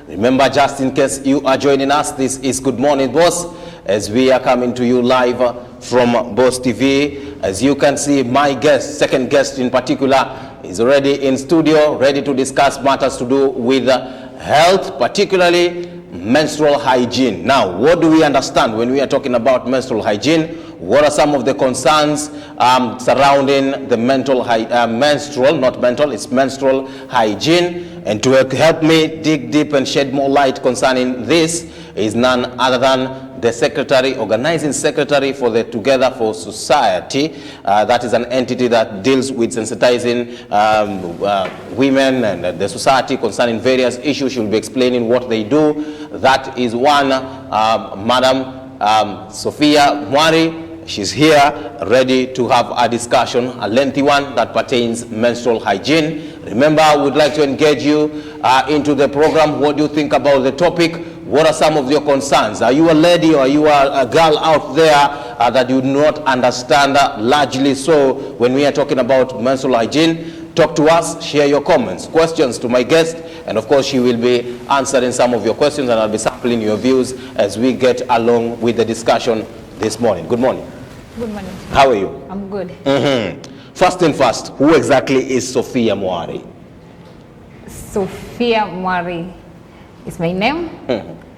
Remember, just in case you are joining us, this is Good Morning Boss, as we are coming to you live from Boss TV. As you can see, my guest, second guest in particular, is already in studio, ready to discuss matters to do with health, particularly menstrual hygiene. Now, what do we understand when we are talking about menstrual hygiene? What are some of the concerns surrounding the menstrual hygiene? And to help me dig deep and shed more light concerning this is none other than the organizing secretary for the Together for Society. That is an entity that deals with sensitizing women and the society concerning various issues. She will be explaining what they do. That is one, Madam Sophia Mwari. She's here ready to have a discussion, a lengthy one that pertains menstrual hygiene. Remember, I would like to engage you into the program. What do you think about the topic? What are some of your concerns? Are you a lady or are you a girl out there that you do not understand largely so when we are talking about menstrual hygiene? Talk to us, share your comments, questions to my guest, and of course she will be answering some of your questions and I'll be sampling your views as we get along with the discussion this morning. Good morning. Good morning. How are you? I'm good. First and first, who exactly is Sophia Mwari? Sophia Mwari is my name.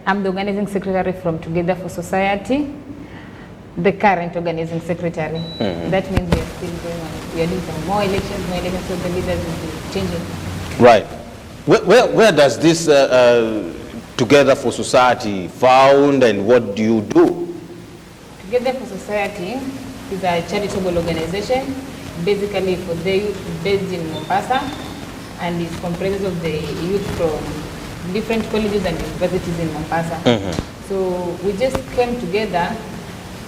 I'm the organizing secretary from Together for Society, the current organizing secretary. That means we are still going on. We are doing some more elections, so the leaders will be changing. Right. Where does this Together for Society found and what do you do? Together for Society is a charitable organization, basically for the youth based in Mombasa, and it's comprised of the youth from different colleges and universities in Mombasa. So we just came together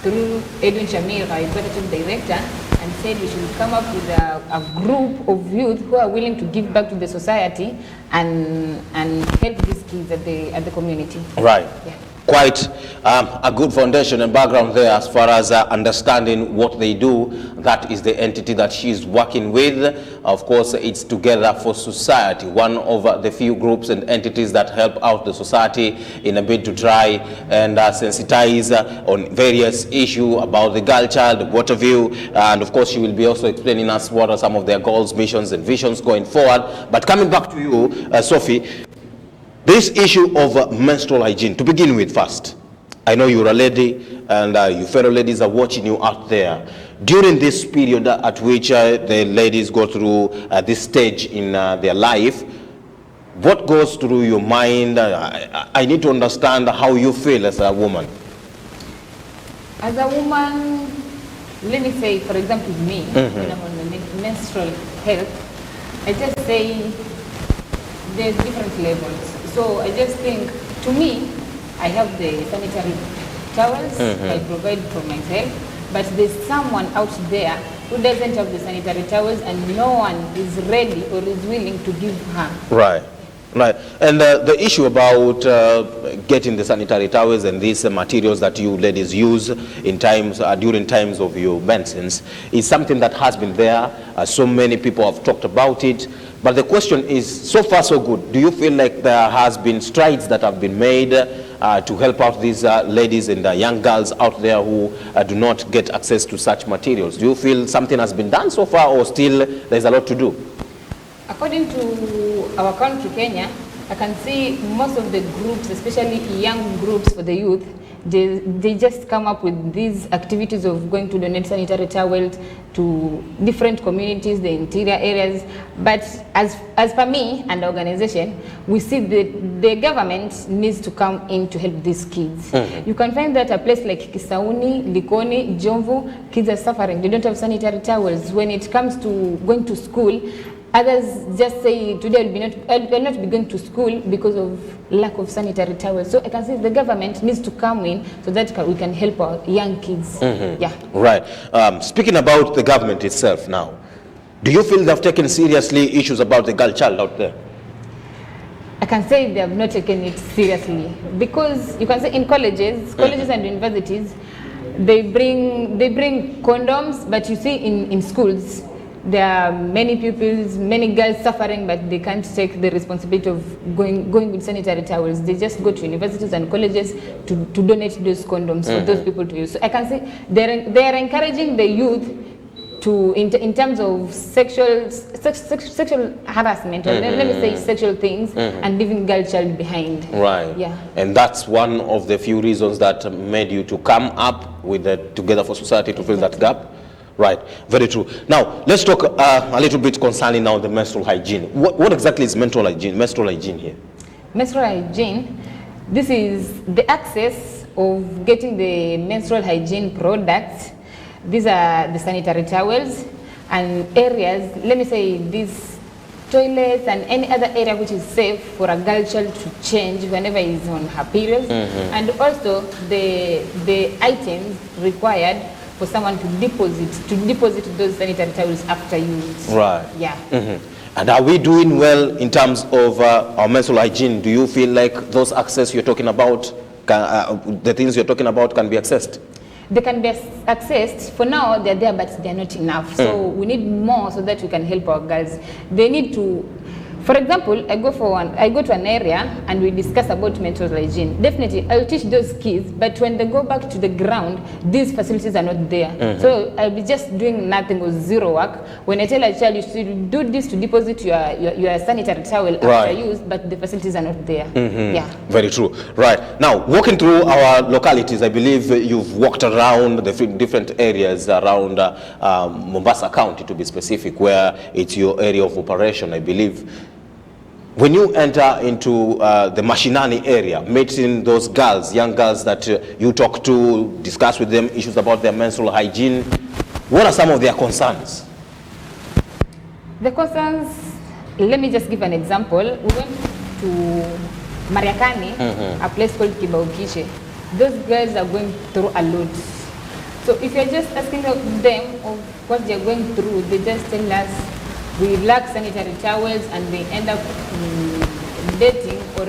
through Edwin Shamira, executive director, and said we should come up with a group of youth who are willing to give back to the society and help these kids at the community. Right. Yeah. Quite a good foundation and background there as far as understanding what they do. That is the entity that she's working with. Of course, it's Together for Society, one of the few groups and entities that help out the society in a bid to try and sensitize on various issues about the girl child, what have you. And of course, she will be also explaining us what are some of their goals, missions, and visions going forward. But coming back to you, Sophie, this issue of menstrual hygiene, to begin with first, I know you're a lady and your fellow ladies are watching you out there. During this period at which the ladies go through this stage in their life, what goes through your mind? I need to understand how you feel as a woman. As a woman, let me say, for example, me, when I'm on the menstrual health, I just say there's different levels. So I just think, to me, I have the sanitary towels I provide for myself, but there's someone out there who doesn't have the sanitary towels and no one is ready or is willing to give her. Right. Right. And the issue about getting the sanitary towels and these materials that you ladies use in times during times of your menses is something that has been there. So many people have talked about it. But the question is, so far so good. Do you feel like there has been strides that have been made to help out these ladies and young girls out there who do not get access to such materials? Do you feel something has been done so far or still there's a lot to do? According to our country, Kenya, I can see most of the groups, especially young groups for the youth, they just come up with these activities of going to donate sanitary towels to different communities, the interior areas. But as per me and the organization, we see that the government needs to come in to help these kids. You can find that a place like Kisauni, Likoni, Jomvu, kids are suffering. They don't have sanitary towels. When it comes to going to school, others just say today I will not be going to school because of lack of sanitary towels. So I can say the government needs to come in so that we can help our young kids. Yeah. Right. Speaking about the government itself now, do you feel they've taken seriously issues about the girl child out there? I can say they have not taken it seriously because you can say in colleges and universities, they bring condoms, but you see in schools, there are many pupils, many girls suffering, but they can't take the responsibility of going with sanitary towels. They just go to universities and colleges to donate those condoms for those people to use. So I can say they're encouraging the youth to, in terms of sexual harassment, or let me say sexual things, and leaving girl child behind. Right. Yeah. And that's one of the few reasons that made you to come up with the Together for Society to fill that gap. Right. Very true. Now let's talk a little bit concerning now the menstrual hygiene. What exactly is menstrual hygiene? Menstrual hygiene here. Menstrual hygiene. This is the access of getting the menstrual hygiene products. These are the sanitary towels and areas, let me say these toilets and any other area which is safe for a girl child to change whenever he's on her period, and also the items required for someone to deposit those sanitary towels after use. Right. Yeah. And are we doing well in terms of our menstrual hygiene? Do you feel like those access you're talking about, the things you're talking about can be accessed? They can be accessed. For now, they're there, but they're not enough. So we need more so that we can help our girls. They need to, for example, I go to an area and we discuss about menstrual hygiene. Definitely, I'll teach those kids, but when they go back to the ground, these facilities are not there. So I'll be just doing nothing or zero work. When I tell a child you should do this to deposit your sanitary towel after use, but the facilities are not there. Yeah. Very true. Right. Now, walking through our localities, I believe you've walked around the different areas around Mombasa County, to be specific, where it's your area of operation, I believe. When you enter into the Mashinani area, meeting those girls, young girls that you talk to, discuss with them issues about their menstrual hygiene, what are some of their concerns? The concerns, let me just give an example. We went to Mariakani, a place called Kibaukishe. Those girls are going through a lot. So if you're just asking them of what they're going through, they just tell us, we lack sanitary towels, and they end up dating or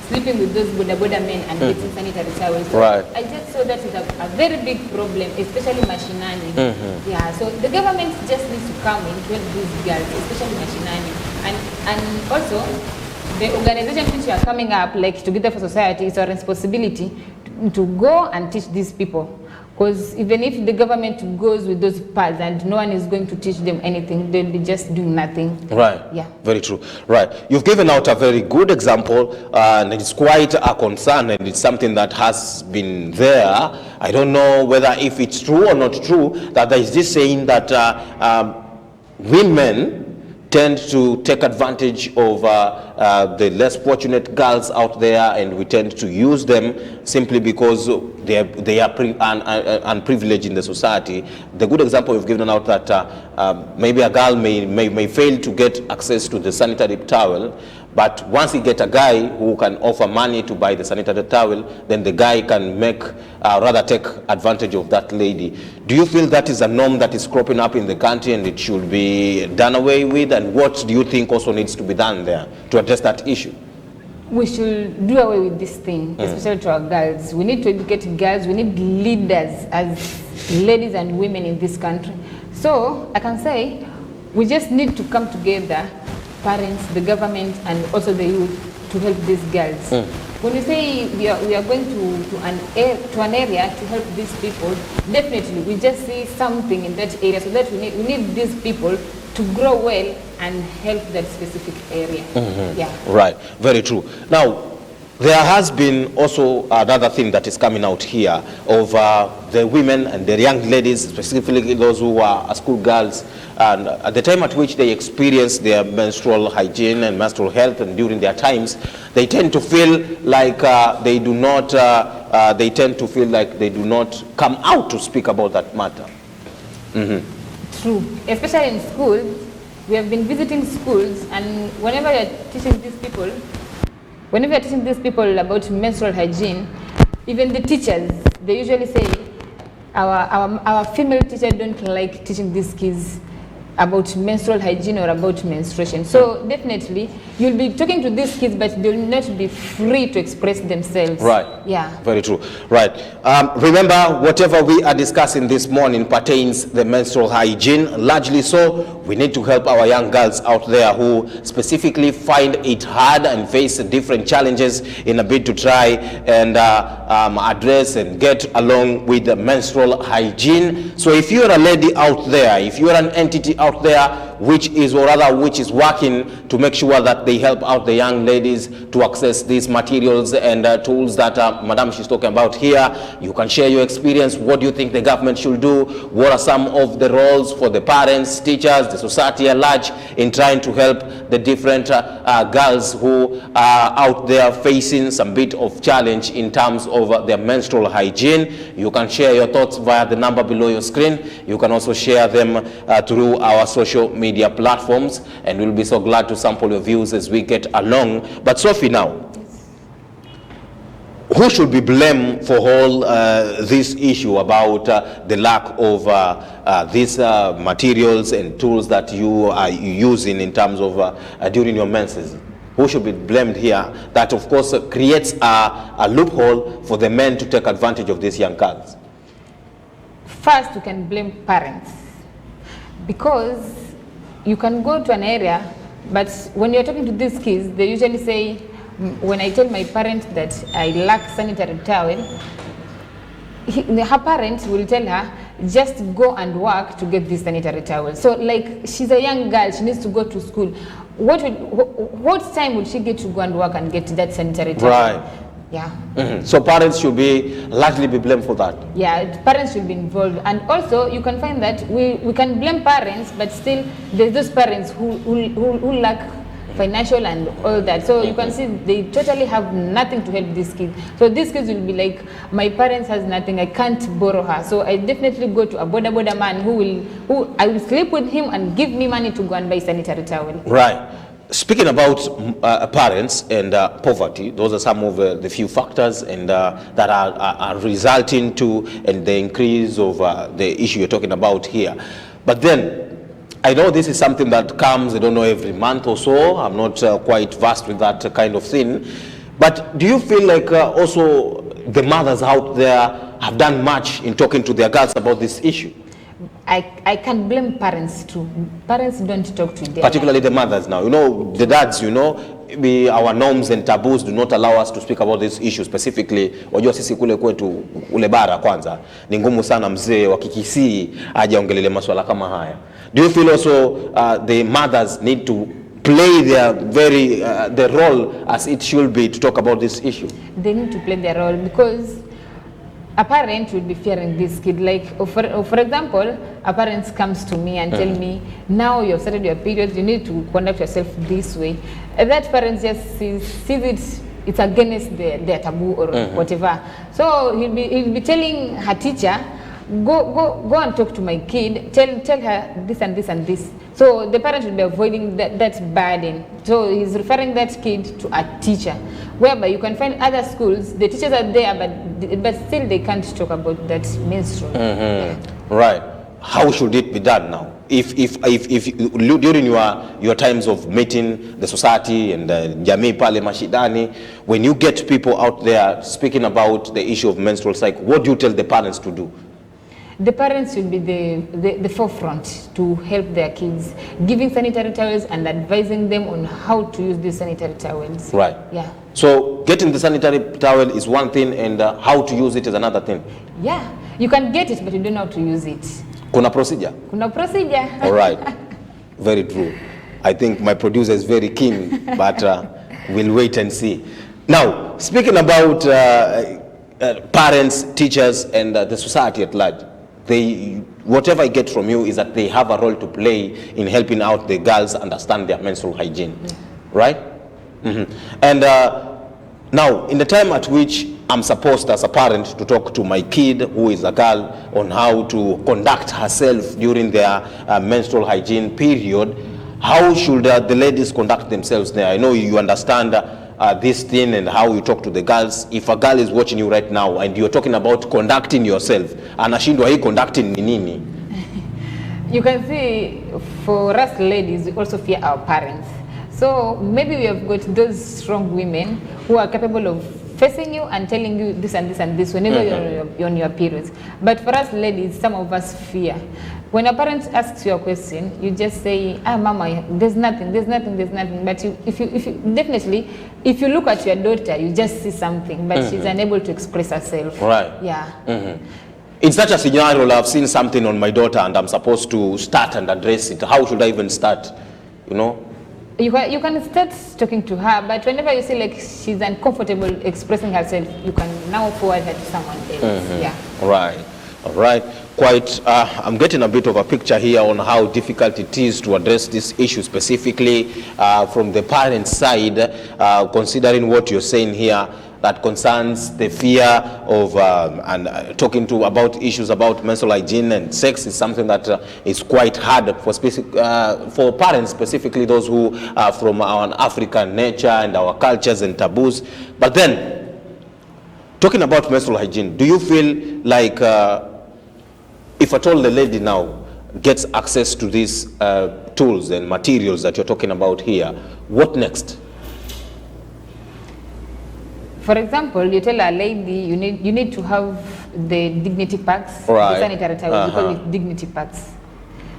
sleeping with those boda men and getting sanitary towels. So right. I just saw that is a very big problem, especially Mashinani. Yeah, so the government just needs to come and help these girls, especially Mashinani. And also, the organization which are coming up, like Together for Society, it's our responsibility to go and teach these people. Because even if the government goes with those paths and no one is going to teach them anything, they'll be just doing nothing. Right. Yeah. Very true. Right. You've given out a very good example, and it's quite a concern, and it's something that has been there. I don't know whether if it's true or not true, that there is this saying that women tend to take advantage of the less fortunate girls out there, and we tend to use them simply because they are unprivileged in the society. The good example you've given out that maybe a girl may fail to get access to the sanitary towel, but once you get a guy who can offer money to buy the sanitary towel, then the guy can rather take advantage of that lady. Do you feel that is a norm that is cropping up in the country and it should be done away with? And what do you think also needs to be done there to address that issue? We should do away with this thing, especially to our girls. We need to educate girls. We need leaders as ladies and women in this country. So I can say we just need to come together, parents, the government, and also the youth, to help these girls. When we say we are going to an area to help these people, definitely we just see something in that area, so that we need these people to grow well and help that specific area. Yeah. Right. Very true. Now, there has been also another thing that is coming out here of the women and the young ladies, specifically those who are school girls, and at the time at which they experience their menstrual hygiene and menstrual health, and during their times, they tend to feel like they do not come out to speak about that matter. True, especially in schools. We have been visiting schools, and whenever you're teaching these people about menstrual hygiene, even the teachers, they usually say, our female teacher don't like teaching these kids about menstrual hygiene or about menstruation. So definitely you'll be talking to these kids, but they'll not be free to express themselves. Right. Yeah. Very true. Right. Remember, whatever we are discussing this morning pertains the menstrual hygiene. Largely so, we need to help our young girls out there who specifically find it hard and face different challenges in a bid to try and address and get along with the menstrual hygiene. So if you're a lady out there, if you're an entity out there which is working to make sure that they help out the young ladies to access these materials and tools that Madam she's talking about here, you can share your experience. What do you think the government should do? What are some of the roles for the parents, teachers, the society at large in trying to help the different girls who are out there facing some bit of challenge in terms of their menstrual hygiene? You can share your thoughts via the number below your screen. You can also share them through our social media platforms, and we'll be so glad to sample your views as we get along. But Sophie, now, who should be blamed for all this issue about the lack of these materials and tools that you are using in terms of during your menses? Who should be blamed here? That, of course, creates a loophole for the men to take advantage of these young girls. First, you can blame parents, because you can go to an area, but when you're talking to these kids, they usually say, when I tell my parents that I lack sanitary towel, her parents will tell her, just go and work to get this sanitary towel. So like, she's a young girl, she needs to go to school. What time will she get to go and work and get that sanitary towel? Right. Yeah. Mm-hmm. So parents should largely be blamed for that. Yeah, parents should be involved. And also you can find that we can blame parents, but still there's those parents who lack financial and all that. So you can see they totally have nothing to help these kids. So these kids will be like, my parents has nothing, I can't borrow her. So I definitely go to a border man who I will sleep with him and give me money to go and buy sanitary towel. Right. Speaking about parents and poverty, those are some of the few factors and that are resulting to and the increase of the issue you're talking about here. But then, I know this is something that comes, I don't know, every month or so. I'm not quite versed with that kind of thing. But do you feel like also the mothers out there have done much in talking to their girls about this issue? I can blame parents too. Parents don't talk to them. Particularly the mothers now. You know, the dads, our norms and taboos do not allow us to speak about this issue specifically. Wajua sisi kule kwetu ule bara kwanza ni ngumu sana mzee wa Kikisii aje ongelele masuala kama haya. Do you feel also the mothers need to play their role as it should be to talk about this issue? They need to play their role, because a parent would be fearing this kid. Like, for example, a parent comes to me and tell me, now you've started your period, you need to conduct yourself this way. And that parent just sees it's against their taboo or whatever. So he'll be telling her teacher, go and talk to my kid, tell her this and this and this. So the parent will be avoiding that burden. So he's referring that kid to a teacher, whereby you can find other schools, the teachers are there, but still they can't talk about that menstrual. Right. How should it be done now? If during your times of meeting the society and jamii pale mashidani, when you get people out there speaking about the issue of menstrual cycle, what do you tell the parents to do? The parents should be the forefront to help their kids, giving sanitary towels and advising them on how to use these sanitary towels. Right. Yeah. So getting the sanitary towel is one thing, and how to use it is another thing. Yeah. You can get it, but you don't know how to use it. Kuna procedure? Kuna procedure. All right. Very true. I think my producer is very keen, but we'll wait and see. Now, speaking about parents, teachers, and the society at large, whatever I get from you is that they have a role to play in helping out the girls understand their menstrual hygiene, right? And now, in the time at which I'm supposed as a parent to talk to my kid, who is a girl, on how to conduct herself during their menstrual hygiene period, how should the ladies conduct themselves there? I know you understand this thing and how you talk to the girls. If a girl is watching you right now and you're talking about conducting yourself, anashindwa hii conducting ni nini? You can see for us ladies, we also fear our parents. So maybe we have got those strong women who are capable of facing you and telling you this and this and this whenever you're on your periods. But for us ladies, some of us fear. When a parent asks you a question, you just say, mama, there's nothing. But if you look at your daughter, you just see something, but she's unable to express herself. Right. Yeah. In such a scenario, I've seen something on my daughter and I'm supposed to start and address it. How should I even start? You know? You can start talking to her, but whenever you see like she's uncomfortable expressing herself, you can now forward her to someone else. Yeah. All right. Quite, I'm getting a bit of a picture here on how difficult it is to address this issue specifically from the parent side, considering what you're saying here that concerns the fear of and talking to about issues about menstrual hygiene and sex is something that is quite hard for for parents, specifically those who are from our African nature and our cultures and taboos. But then, talking about menstrual hygiene, do you feel like if at all the lady now gets access to these tools and materials that you're talking about here, what next? For example, you tell a lady you need to have the dignity packs, right. The sanitary towel, we call it dignity packs.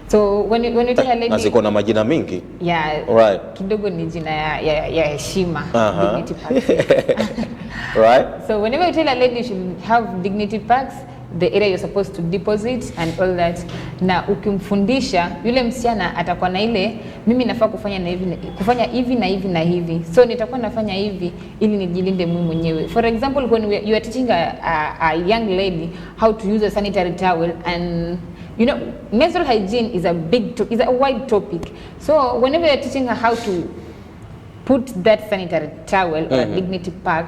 So when you tell a lady, naziko na majina mingi. Yeah, right. Kidogo ni jina ya heshima, dignity packs. Right. So whenever you tell a lady you should have dignity packs, the area you're supposed to deposit and all that, na ukimfundisha yule msichana atakuwa na ile mimi nafaa kufanya hivi na hivi, so nitakuwa nafanya hivi ili nijilinde mimi mwenyewe. For example, when you are teaching a young lady how to use a sanitary towel, and you know menstrual hygiene is a wide topic, so whenever you're teaching her how to put that sanitary towel or a dignity pack,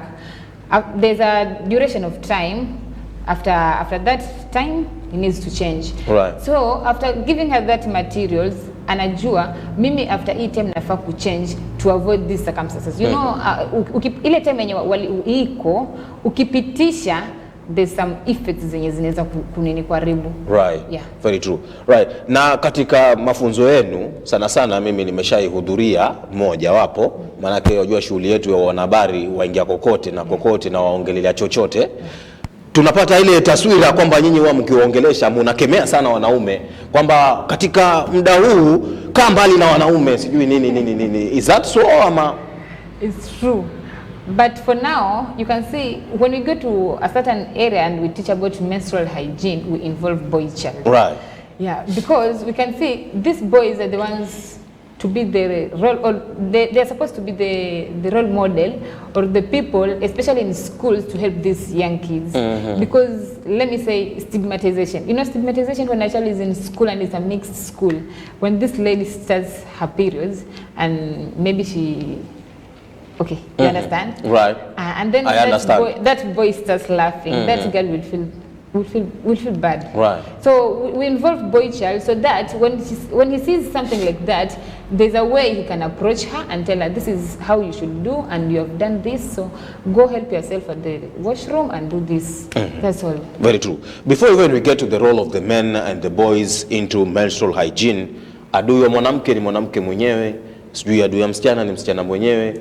there's a duration of time. After that time, it needs to change. Right. So after giving her that materials, anajua mimi after hii time nafaa ku change to avoid these circumstances. You know, ile time yenye iko ukipitisha, there's some effects zenye zinaweza kunini kuharibu. Right. Yeah. Very true. Right. Na katika mafunzo yenu sana mimi nimeshaihudhuria moja wapo, maanake unajua shughuli yetu ya wanahabari waingia kokote na waongelea chochote. Tunapata ile taswira kwamba nyinyi wao mkiwaongelesha mnakemea sana wanaume kwamba katika muda huu kaa mbali na wanaume sijui nini. Is that so ama? It's true. But for now, you can see when we go to a certain area and we teach about menstrual hygiene, we involve boy child. Right. Yeah, because we can see these boys are the ones to be the role, or they're supposed to be the role model or the people, especially in schools, to help these young kids. Because let me say stigmatization. You know, stigmatization when a child is in school and it's a mixed school, when this lady starts her periods and maybe she, okay, you understand? Right. And then that boy starts laughing. That girl will feel bad. Right. So we involve boy child so that when he sees something like that, there's a way he can approach her and tell her this is how you should do and you have done this, so go help yourself at the washroom and do this. That's all. Very true. Before even we get to the role of the men and the boys into menstrual hygiene, adui ya mwanamke ni mwanamke mwenyewe, sijui adui ya msichana ni msichana mwenyewe.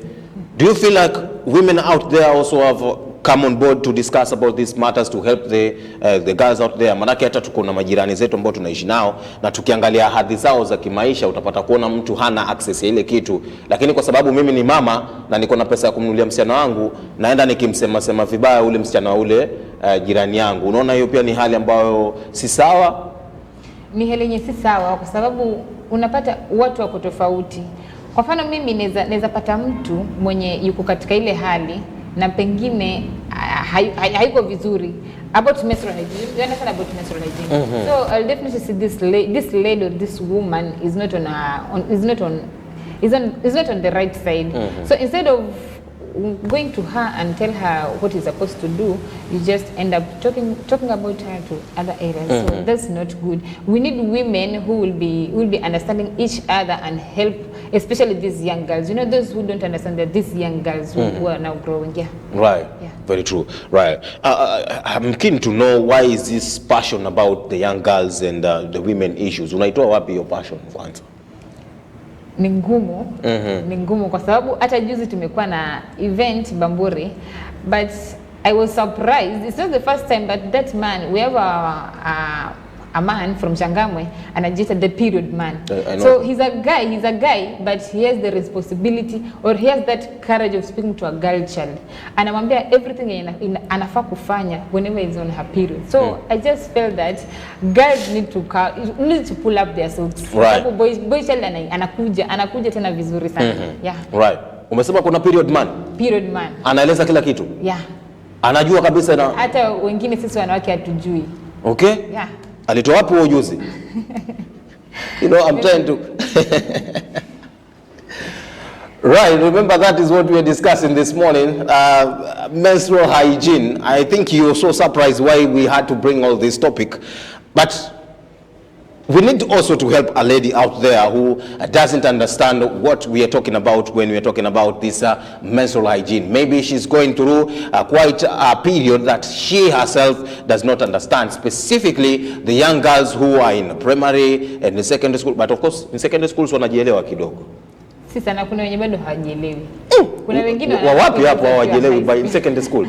Do you feel like women out there also have come on board to discuss about these matters to help the girls out there? Manake hata tuko na majirani zetu ambao tunaishi nao na tukiangalia hadhi zao za kimaisha utapata kuona mtu hana access ya ile kitu, lakini kwa sababu mimi ni mama na niko na pesa ya kumnunulia msichana wangu, naenda nikimsema vibaya ule msichana ule jirani yangu. Unaona hiyo pia ni hali ambayo si sawa? Ni hali yenye si sawa kwa sababu unapata watu wako tofauti. Kwa mfano mimi naweza pata mtu mwenye yuko katika ile hali na pengine haiko vizuri about menstrual hygiene. You understand about menstrual hygiene? So I'll definitely see this lady or this woman is not on the right side. So instead of going to her and tell her what he's supposed to do, you just end up talking about her to other areas. So that's not good. We need women who will be understanding each other and help especially these young girls. You know, those who don't understand that these young girls who are now growing. Yeah. Right. Yeah. Very true. Right. I'm keen to know, why is this passion about the young girls and the women issues? Unaitoa wapi your passion kwanza? Ni ngumu. Ni ngumu kwa sababu hata juzi tumekuwa na event Bamburi, but I was surprised. It's not the first time, but that man, we have a man from Changamwe, anajiita the period man. So he's a guy, but he has the responsibility, or he has that courage of speaking to a girl child. Anamwambia everything anafaa kufanya whenever he's on her period. So I just felt that girls need to pull up their socks. Right. Boy child anakuja tena vizuri sana. Yeah. Right. Umesema kuna period man? Period man. Anaeleza kila kitu? Yeah. Anajua kabisa na hata wengine sisi wanawake hatujui. Okay? Yeah. Alitoa wapi ujuzi? You know, I'm trying to Right, remember that is what we are discussing this morning, menstrual hygiene. I think you're so surprised why we had to bring all this topic, but we need also to help a lady out there who doesn't understand what we are talking about when we are talking about this menstrual hygiene. Maybe she's going through quite a period that she herself does not understand, specifically the young girls who are in primary and in secondary school. But of course, in secondary schools wanajielewa kidogo. Sisi na kuna wenye bado hawajielewi. Kuna wengine wapi hapo hawajielewi by secondary school?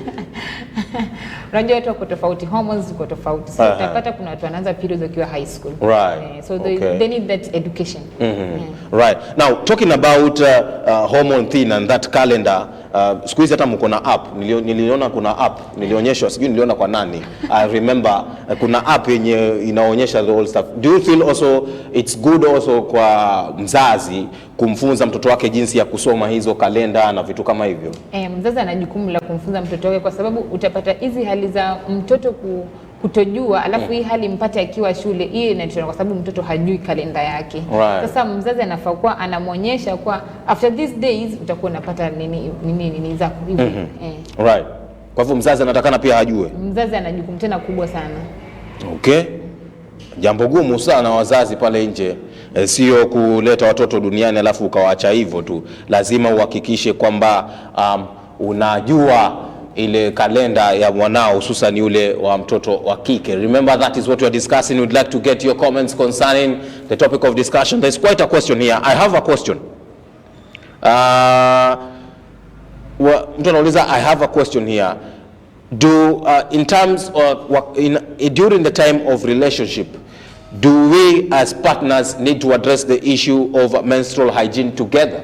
Unajua watu wako tofauti, hormones ziko tofauti. So utapata kuna watu wanaanza periods wakiwa high school. Right. So they need that education. Right. Now talking about hormone thing and that calendar, siku hizi hata mko na app. Niliona kuna app, nilionyeshwa, sijui niliona kwa nani. I remember kuna app yenye inaonyesha the whole stuff. Do you feel also it's good also kwa mzazi kumfunza mtoto wake jinsi ya kusoma hizo kalenda na vitu kama hivyo? Mzazi ana jukumu la kumfunza mtoto wake, kwa sababu utapata hizi hali za mtoto kutojua, alafu hii hali mpate akiwa shule, hii inatokana kwa sababu mtoto hajui kalenda yake. Right. Sasa mzazi anafaa kuwa anamuonyesha kwa after these days utakuwa unapata nini zako hivi. Right. Kwa hivyo mzazi anatakana pia ajue. Mzazi ana jukumu tena kubwa sana. Okay. Jambo gumu sana wazazi pale nje. Sio kuleta watoto duniani alafu ukawaacha hivyo tu. Lazima uhakikishe kwamba unajua ile kalenda ya mwanao, hususan yule wa mtoto wa kike. Remember, that is what we are discussing. We'd like to get your comments concerning the topic of discussion. There's quite a question here. I have a question. Mtu anauliza, I have a question here. In terms of during the time of relationship, do we as partners need to address the issue of menstrual hygiene together?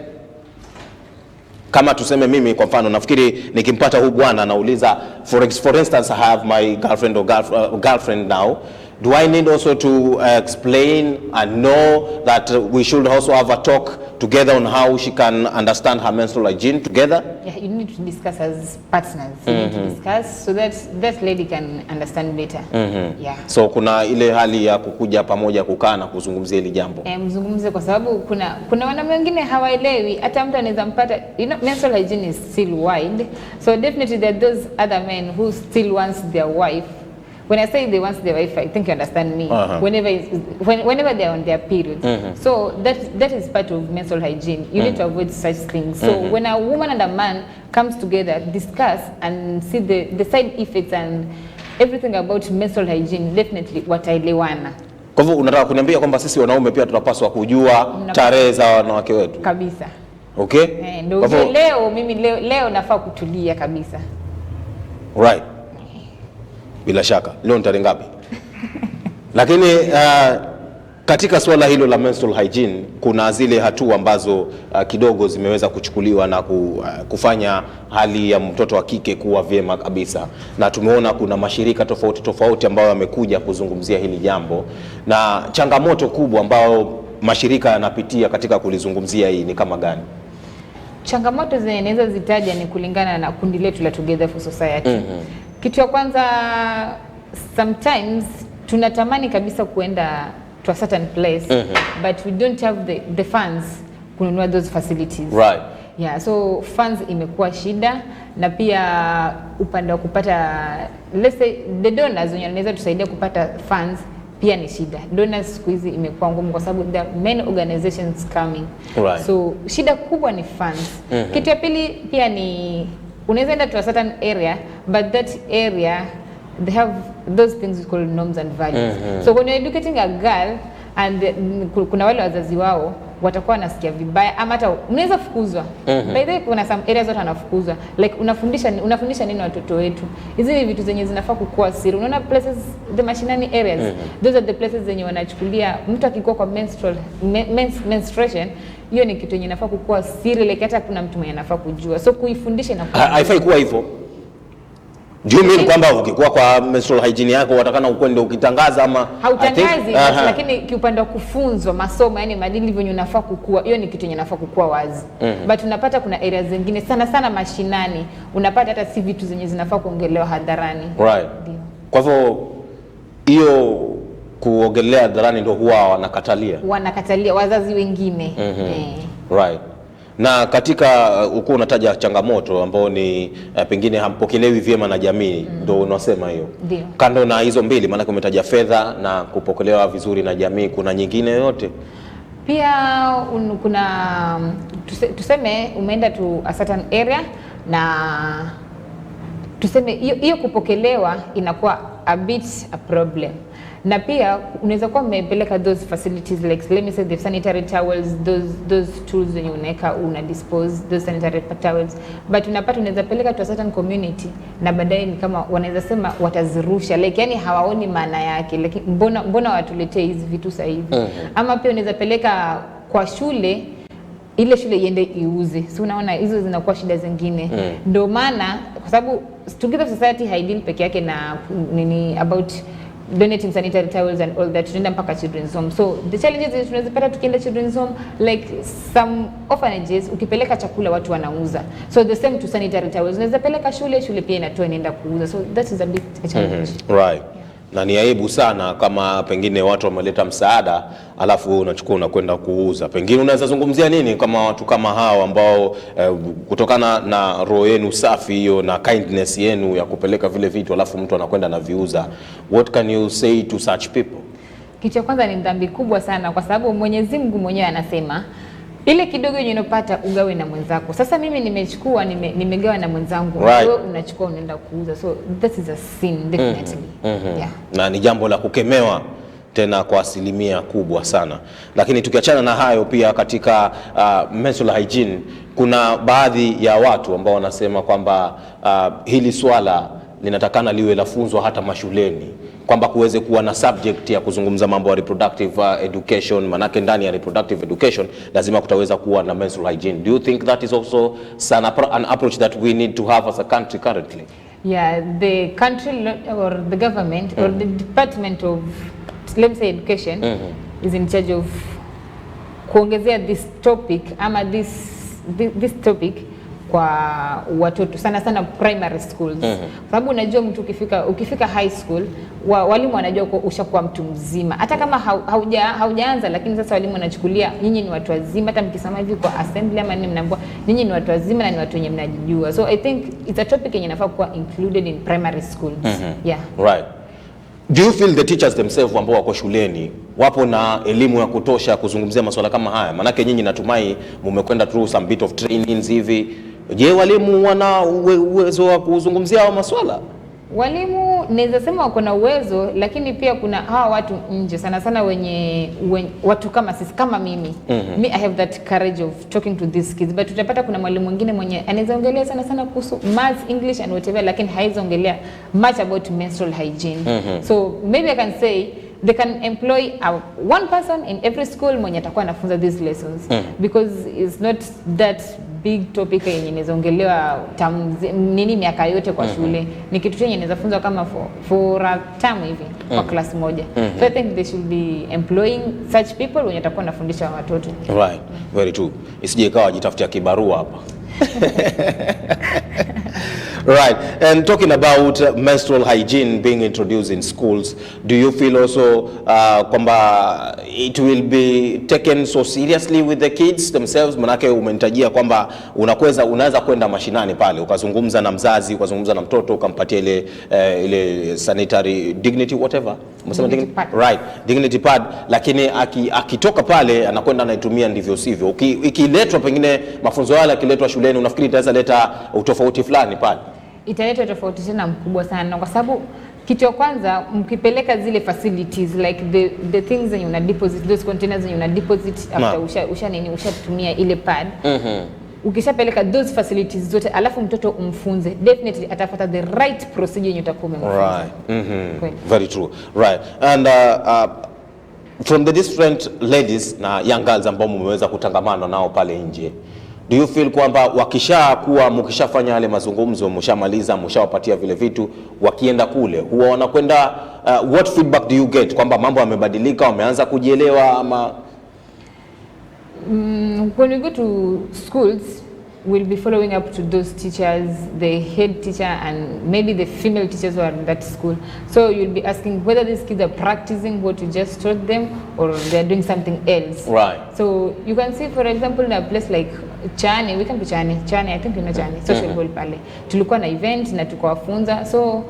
Kama tuseme mimi kwa mfano, nafikiri nikimpata huyu bwana anauliza, for instance I have my girlfriend or girlfriend now, do I need also to explain and know that we should also have a talk together on how she can understand her menstrual hygiene together? Yeah, you need to discuss as partners. You need to discuss so that that lady can understand better. Yeah. So kuna ile hali ya kukuja pamoja, kukaa na kuzungumzia hili jambo. Mzungumze, kwa sababu kuna wanaume wengine hawaelewi. Hata mtu anaweza mpata, menstrual hygiene is still wide. So definitely there are those other men who still wants their wife. When I say they want their wife, I think you understand me. Whenever they are on their period. So that is part of menstrual hygiene. You need to avoid such things. So when a woman and a man comes together, discuss and see the side effects and everything about menstrual hygiene, definitely wataelewana. Kwa hivyo unataka kuniambia kwamba sisi wanaume pia tunapaswa kujua tarehe za wanawake wetu? Kabisa. Okay? Ndio mimi leo nafaa kutulia kabisa. Right. Bila shaka leo ni tarehe ngapi? Lakini katika swala hilo la menstrual hygiene kuna zile hatua ambazo kidogo zimeweza kuchukuliwa na kufanya hali ya mtoto wa kike kuwa vyema kabisa, na tumeona kuna mashirika tofauti ambayo yamekuja kuzungumzia hili jambo, na changamoto kubwa ambayo mashirika yanapitia katika kulizungumzia hii ni kama gani? Changamoto zinaweza zitaja ni kulingana na kundi letu la Together for Society. Kitu ya kwanza, sometimes tunatamani kabisa kuenda to a certain place, but we don't have the funds kununua those facilities. Right. Yeah, so funds imekuwa shida, na pia upande wa kupata, let's say the donors wenye wanaweza tusaidia kupata funds pia ni shida. Donors siku hizi imekuwa ngumu kwa sababu there are many organizations coming. Right. So shida kubwa ni funds. Kitu ya pili pia ni unaweza enda to a certain area but that area they have those things we call norms and values. So when you're educating a girl and kuna wale wazazi wao watakuwa nasikia vibaya ama hata unaweza fukuzwa. By the way kuna some areas watu wanafukuzwa. Like unafundisha nini watoto wetu? Hizi ni vitu zenye zinafaa kukua siri. Unaona places the mashinani areas. Those are the places zenye wanachukulia mtu akikuwa kwa menstruation, hiyo ni kitu yenye inafaa kukua siri, like hata kuna mtu mwenye anafaa kujua. So kuifundisha na haifai kuwa hivyo. Do you mean kwamba ukikuwa kwa menstrual hygiene yako watakana ukwende ukitangaza ama hautangazi, lakini kiupande wa kufunzwa masomo, yani maadili hivyo unafaa kukua, hiyo ni kitu yenye inafaa kukua wazi. But unapata kuna areas zingine sana mashinani unapata hata si vitu zenye zinafaa kuongelewa hadharani. Right. Kwa hivyo hiyo kuongelea hadharani ndio huwa wanakatalia wazazi wengine. Right. Na katika uko unataja changamoto ambao ni pengine hampokelewi vyema na jamii, ndio unasema hiyo. Kando na hizo mbili, maana umetaja fedha na kupokelewa vizuri na jamii, kuna nyingine yote? Pia kuna tuseme umeenda to a certain area na tuseme hiyo kupokelewa inakuwa a bit a problem. Na pia unaweza kuwa umepeleka those facilities like let me say the sanitary towels, those tools zenye unaweka una dispose those sanitary towels, but unapata unaweza peleka to a certain community na baadaye ni kama wanaweza sema watazirusha, like yani hawaoni maana yake, like mbona watuletee hizi vitu sasa hivi. Ama pia unaweza peleka kwa shule, ile shule iende iuze. So unaona hizo zinakuwa shida zingine. Ndio maana kwa sababu Together Society haideal peke yake na nini about donating sanitary towels and all that, tunaenda mpaka children's home. So the challenges is tunazipata tukienda children's home, like some orphanages ukipeleka chakula watu wanauza. So the same to sanitary towels, unaweza peleka shule pia inatoa inaenda kuuza. So that is a big challenge. Right. Na ni aibu sana kama pengine watu wameleta msaada alafu unachukua unakwenda kuuza. Pengine unaweza zungumzia nini kama watu kama hao ambao kutokana na roho yenu safi hiyo na kindness yenu ya kupeleka vile vitu alafu mtu anakwenda na viuza? What can you say to such people? Kitu cha kwanza ni dhambi kubwa sana kwa sababu Mwenyezi Mungu mwenyewe anasema ile kidogo yenye unapata ugawe na mwenzako. Sasa mimi nimechukua nimegawa na mwenzangu, wewe unachukua unaenda kuuza. So that is a sin definitely. Yeah. Na ni jambo la kukemewa tena kwa asilimia kubwa sana. Lakini tukiachana na hayo pia katika menstrual hygiene kuna baadhi ya watu ambao wanasema kwamba hili swala linatakana liwe lafunzwa hata mashuleni, kwamba kuweze kuwa na subject ya kuzungumza mambo ya reproductive education, manake ndani ya reproductive education lazima kutaweza kuwa na menstrual hygiene. Do you think that is also an approach that we need to have as a country currently? Yeah, the country or the government or the department of, let me say, education is in charge of kuongezea this topic ama this topic kwa watoto sana primary schools. Sababu unajua mtu ukifika high school walimu wanajua ushakuwa mtu mzima. Hata kama haujaanza, lakini sasa walimu wanachukulia nyinyi ni watu wazima. Hata mkisema hivi kwa assembly ama nini mnaambiwa nyinyi ni watu wazima na ni watu wenye mnajijua. So I think it's a topic yenye inafaa kuwa included in primary schools. Yeah. Right. Do you feel the teachers themselves ambao wako shuleni wapo na elimu ya kutosha kuzungumzia masuala kama haya? Manake nyinyi natumai mumekwenda through some bit of trainings hivi. Je, walimu wana uwezo wa kuzungumzia haya masuala? Walimu naweza sema wako na uwezo, lakini pia kuna hawa watu nje sana wenye watu kama sisi, kama mimi. Me, I have that courage of talking to these kids, but utapata kuna mwalimu mwingine mwenye anaweza ongelea sana kuhusu maths, English and whatever, lakini haiwezi ongelea much about menstrual hygiene. So maybe I can say they can employ one person in every school mwenye atakuwa anafunza these lessons, because it's not that big topic yenye inazongelewa nini miaka yote kwa shule. Ni kitu chenye inaweza funzwa kama for a term hivi kwa class moja. So I think they should be employing such people wenye atakuwa anafundisha watoto. Right, very true. Isije ikawa jitafutia kibarua hapa. Right, and talking about menstrual hygiene being introduced in schools, do you feel also kwamba it will be taken so seriously with the kids themselves? Manake umenitajia kwamba unaweza kwenda mashinani pale ukazungumza na mzazi, ukazungumza na mtoto, ukampatia ile sanitary dignity whatever. Dignity pad. Right, dignity pad, lakini akitoka pale anakwenda anaitumia ndivyo sivyo. Ikiletwa pengine mafunzo yale akiletwa shuleni, unafikiri itaweza leta utofauti fulani pale? Italeta tofauti tena mkubwa sana, kwa sababu kitu ya kwanza mkipeleka zile facilities like the things that you una deposit, those containers you una deposit after ushatumia ile pad. Ukishapeleka those facilities zote alafu mtoto umfunze, definitely atafuata the right procedure yenye utakuwa umemfunza. Right. Very true. Right. And from the different ladies na young girls ambao mmeweza kutangamana nao pale nje, do you feel kwamba wakishakuwa mkishafanya yale mazungumzo, mshamaliza, mshawapatia vile vitu, wakienda kule huwa wanakwenda what feedback do you get kwamba mambo yamebadilika, wameanza kujielewa ama? When we go to schools, we'll be following up to those teachers, the head teacher and maybe the female teachers who are in that school. So you'll be asking whether these kids are practicing what you just taught them or they're doing something else. Right. So you can see, for example, in a place like Chani, we can be Chani, I think you know Chani, social hall pale. Tulikuwa na event na tukawafunza. So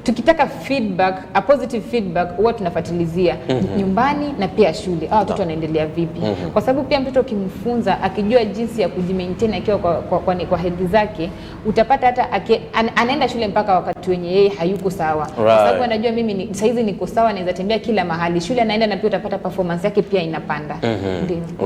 tukitaka feedback, a positive feedback, huwa tunafuatilizia nyumbani na pia shule. Watoto wanaendelea vipi? Kwa sababu pia mtoto ukimfunza akijua jinsi ya kujimaintain akiwa kwa health zake, utapata hata anaenda shule mpaka wakati wenye yeye hayuko sawa. Kwa sababu anajua mimi saizi niko sawa, naweza tembea kila mahali. Shule anaenda na pia utapata performance yake pia inapanda.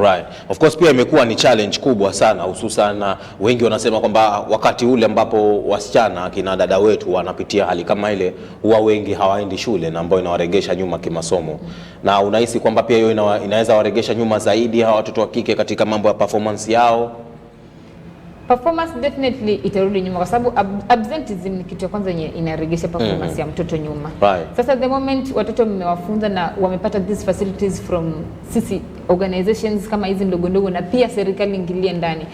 Right. Of course pia imekuwa ni challenge kubwa sana, hususan wengi wanasema kwamba wakati ule ambapo wasichana kina dada wetu wanapitia hali kama ile, huwa wengi hawaendi shule na ambao inawaregesha nyuma kimasomo. Na unahisi kwamba pia hiyo inaweza waregesha nyuma zaidi hawa watoto wa kike katika mambo ya performance yao? Performance definitely itarudi nyuma, kwa sababu absenteeism ni kitu ya kwanza yenye inaregesha performance ya mtoto nyuma. Right. Sasa the moment watoto mmewafunza na wamepata these facilities from sisi organizations kama hizi ndogo ndogo na pia serikali ingilie ndani,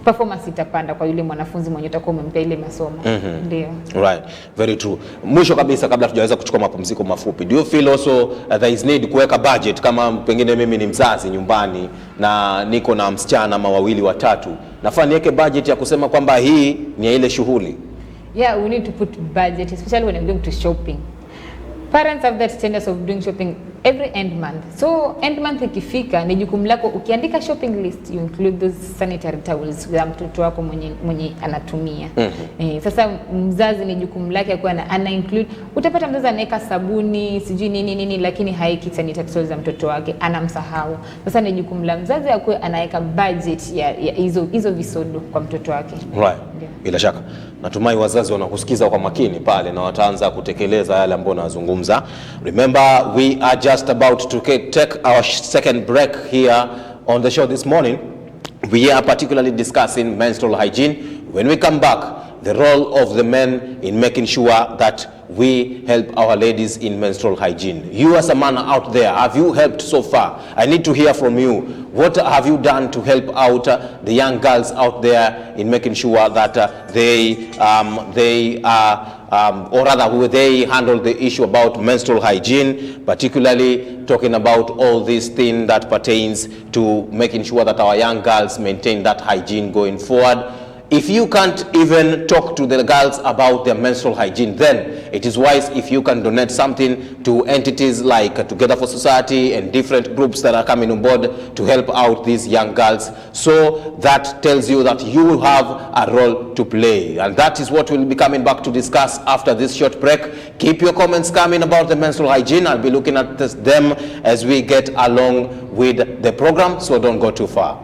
performance itapanda kwa yule mwanafunzi mwenye utakuwa umempa ile masomo. Ndio. Right. Very true. Mwisho kabisa kabla tujaweza kuchukua mapumziko mafupi, do you feel also there is need kuweka budget, kama pengine mimi ni mzazi nyumbani na niko na msichana ama wawili watatu, nafaa niweke budget ya kusema kwamba hii ni ile shughuli? Yeah, we need to put budget, especially when we're going to shopping. Parents have that tendency of doing shopping every end month. So end month ikifika ni jukumu lako, ukiandika shopping list you include those sanitary towels za mtoto wako mwenye anatumia. Sasa mzazi ni jukumu lake kwa ana include. Utapata mzazi anaweka sabuni sijui nini lakini haiki sanitary towels za mtoto wake, anamsahau. Sasa ni jukumu la mzazi akwe anaweka budget ya hizo visodo kwa mtoto wake. Right. Yeah. Bila shaka natumai wazazi wanakusikiza kwa makini pale na wataanza kutekeleza yale ambayo nazungumza. Remember, we are just about to take our second break here on the show this morning. We are particularly discussing menstrual hygiene. When we come back, the role of the men in making sure that we help our ladies in menstrual hygiene. You as a man out there, have you helped so far? I need to hear from you. What have you done to help out the young girls out there in making sure that they handle the issue about menstrual hygiene, particularly talking about all these things that pertains to making sure that our young girls maintain that hygiene going forward. If you can't even talk to the girls about their menstrual hygiene, then it is wise if you can donate something to entities like Together for Society and different groups that are coming on board to help out these young girls. So that tells you that you have a role to play. And that is what we'll be coming back to discuss after this short break. Keep your comments coming about the menstrual hygiene. I'll be looking at them as we get along with the program, so don't go too far.